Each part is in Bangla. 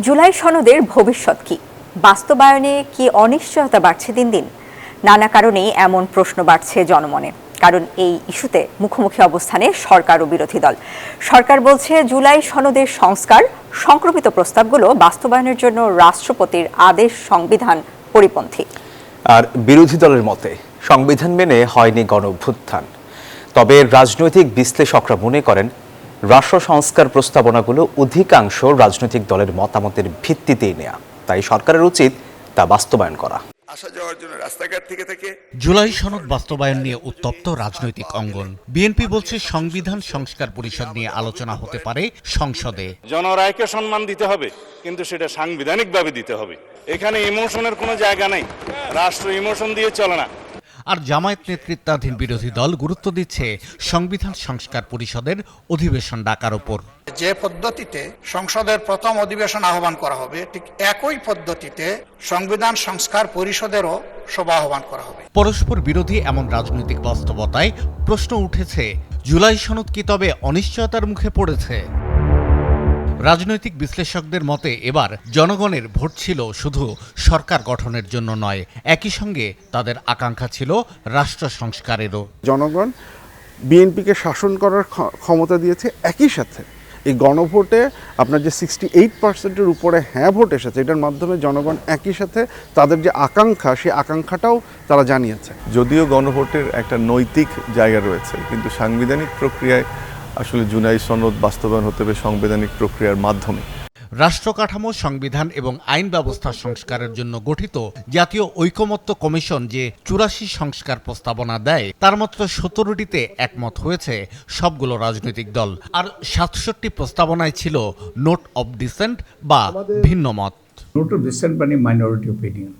জুলাই সনদের ভবিষ্যৎ কি? বাস্তবায়নে কি অনিশ্চয়তা বাড়ছে দিন দিন? নানা কারণেই এমন প্রশ্ন বাড়ছে জনমনে। কারণ এই ইস্যুতে মুখোমুখি অবস্থানে সরকার ও বিরোধী দল। সরকার বলছে জুলাই সনদের সংস্কার সংক্রমিত প্রস্তাবগুলো বাস্তবায়নের জন্য রাষ্ট্রপতির আদেশ সংবিধান পরিপন্থী। আর বিরোধী দলের মতে সংবিধান মেনে হয়নি গণঅভ্যুত্থান। তবে রাজনৈতিক বিশ্লেষকরা মনে করেন রাষ্ট্র সংস্কার প্রস্তাবনাগুলো অধিকাংশ রাজনৈতিক দলের মতামতের ভিত্তিতেই নেওয়া, তাই সরকারের উচিত তা বাস্তবায়ন করা। আসা যাওয়ার জন্য রাস্তাঘাট থেকে জুলাই সনদ বাস্তবায়ন নিয়ে উত্তপ্ত রাজনৈতিক অঙ্গন। বিএনপি বলছে সংবিধান সংস্কার পরিষদ নিয়ে আলোচনা হতে পারে সংসদে। জনরায়কে সম্মান দিতে হবে, কিন্তু সেটা সাংবিধানিকভাবে দিতে হবে। এখানে ইমোশনের কোনো জায়গা নেই, রাষ্ট্র ইমোশন দিয়ে চলে না। আর জামায়াত নেতৃত্বাধীন বিরোধী দল গুরুত্ব দিচ্ছে সংবিধান সংস্কার পরিষদের অধিবেশন ডাকার ওপর। যে পদ্ধতিতে সংসদের প্রথম অধিবেশন আহ্বান করা হবে, ঠিক একই পদ্ধতিতে সংবিধান সংস্কার পরিষদেরও সভা আহ্বান করা হবে। পরস্পর বিরোধী এমন রাজনৈতিক বাস্তবতায় প্রশ্ন উঠেছে, জুলাই সনদ কি তবে অনিশ্চয়তার মুখে পড়েছে? রাজনৈতিক বিশ্লেষকদের মতে এবার জনগণের ভোট ছিল শুধু সরকার গঠনের জন্য নয়, একই সঙ্গে তাদের আকাঙ্ক্ষা ছিল রাষ্ট্র সংস্কারেরও। জনগণ বিএনপিকে শাসন করার ক্ষমতা দিয়েছে, একই সাথে এই গণভোটে আপনার যে 68%-এর উপরে হ্যাঁ ভোট এসেছে, এটার মাধ্যমে জনগণ একই সাথে তাদের যে আকাঙ্ক্ষা, সেই আকাঙ্ক্ষাটাও তারা জানিয়েছে। যদিও গণভোটের একটা নৈতিক জায়গা রয়েছে, কিন্তু সাংবিধানিক প্রক্রিয়ায় আসলে জুলাই সনদ বাস্তবায়ন হতে হবে সাংবিধানিক প্রক্রিয়ার মাধ্যমে। রাষ্ট্র কাঠামো, সংবিধান এবং আইন ব্যবস্থা সংস্কারের জন্য গঠিত জাতীয় ঐকমত্য কমিশন যে 84 সংস্কার প্রস্তাবনা দেয়, তার মাত্র 17টিতে একমত হয়েছে সবগুলো রাজনৈতিক দল। আর 67 প্রস্তাবনায় ছিল নোট অব ডিসেন্ট বা ভিন্ন মত। নোট অব ডিসেন্ট মানে মাইনরিটি ওপিনিয়ন।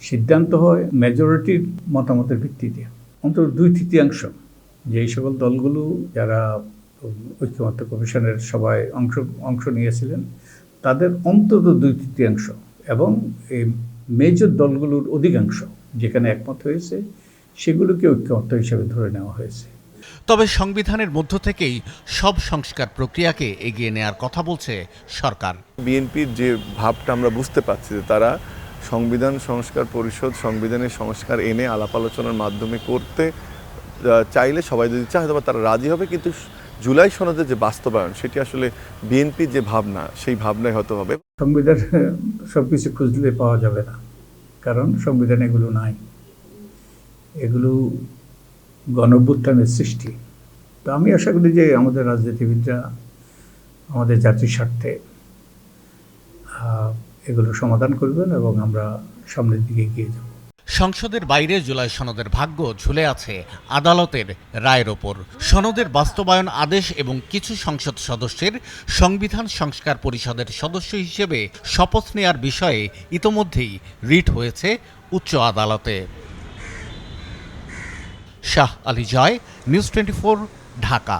সিদ্ধান্ত হয় মেজরিটির মতামতের ভিত্তিতে। অন্তত 2/3 যে এই সকল দলগুলো যারা ঐক্যমত্য কমিশনের সভায় অংশ নিয়েছিলেন, তাদের অন্তত 2/3 এবং এই মেজর দলগুলোর অধিকাংশ যেখানে একমত হয়েছে সেগুলোকে ঐক্যমত্য হিসেবে ধরে নেওয়া হয়েছে। তবে সংবিধানের মধ্য থেকেই সব সংস্কার প্রক্রিয়াকে এগিয়ে নেয়ার কথা বলছে সরকার। বিএনপির যে ভাবটা আমরা বুঝতে পারছি যে তারা সংবিধান সংস্কার পরিষদ সংবিধানের সংস্কার এনে আলাপ আলোচনার মাধ্যমে করতে চাইলে সবাই যদি চায় হয়তো তারা রাজি হবে, কিন্তু জুলাই সনদের যে বাস্তবায়ন সেটি আসলে বিএনপির যে ভাবনা, সেই ভাবনাই হয়তো হবে। সংবিধান সবকিছু খুঁজলে পাওয়া যাবে না, কারণ সংবিধানে এগুলো নাই। এগুলো গণঅভ্যুত্থানের সৃষ্টি। তো আমি আশা করি যে আমাদের রাজনীতিবিদরা আমাদের জাতির স্বার্থে এগুলো সমাধান করবেন এবং আমরা সামনের দিকে এগিয়ে যাব। সংসদের বাইরে জুলাই সনদের ভাগ্য ঝুলে আছে আদালতের রায়ের ওপর। সনদের বাস্তবায়ন আদেশ এবং কিছু সংসদ সদস্যের সংবিধান সংস্কার পরিষদের সদস্য হিসেবে শপথ নেয়ার বিষয়ে ইতোমধ্যেই রিট হয়েছে উচ্চ আদালতে। শাহ আলী জয়, নিউজ 24, ঢাকা।